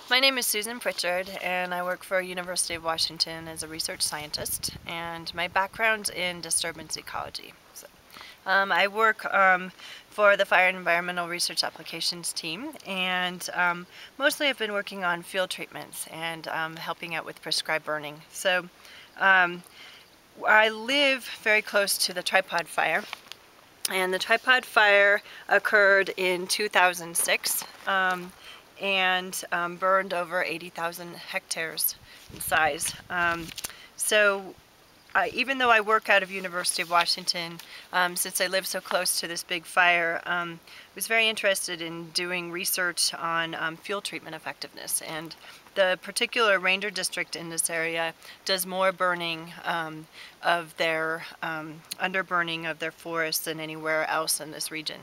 My name is Susan Prichard, and I work for University of Washington as a research scientist, and my background's in disturbance ecology. I work for the Fire and Environmental Research Applications team, and mostly I've been working on field treatments and helping out with prescribed burning. Um, I live very close to the tripod fire, and the tripod fire occurred in 2006 and burned over 80,000 hectares in size. So even though I work out of University of Washington, since I live so close to this big fire, I was very interested in doing research on fuel treatment effectiveness. And the particular ranger district in this area does more burning of their underburning of their forests than anywhere else in this region.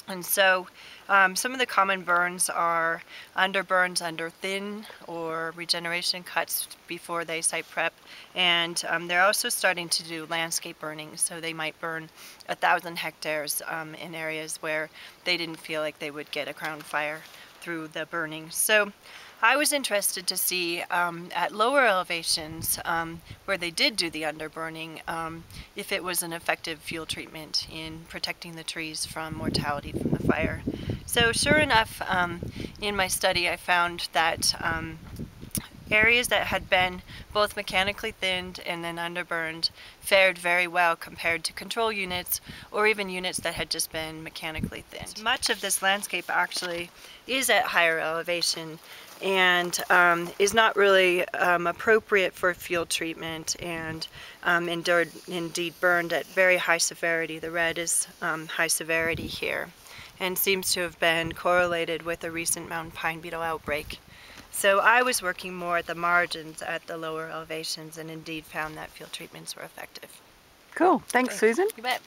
And so some of the common burns are underburns under thin or regeneration cuts before they site prep, and they're also starting to do landscape burning, so they might burn 1,000 hectares in areas where they didn't feel like they would get a crown fire through the burning. So I was interested to see at lower elevations where they did do the underburning if it was an effective fuel treatment in protecting the trees from mortality from the fire. So sure enough, in my study I found that areas that had been both mechanically thinned and then underburned fared very well compared to control units or even units that had just been mechanically thinned. Much of this landscape actually is at higher elevation and is not really appropriate for field treatment and indeed burned at very high severity. The red is high severity here and seems to have been correlated with a recent mountain pine beetle outbreak. So I was working more at the margins at the lower elevations and indeed found that field treatments were effective. Cool. Thanks, Susan. You bet.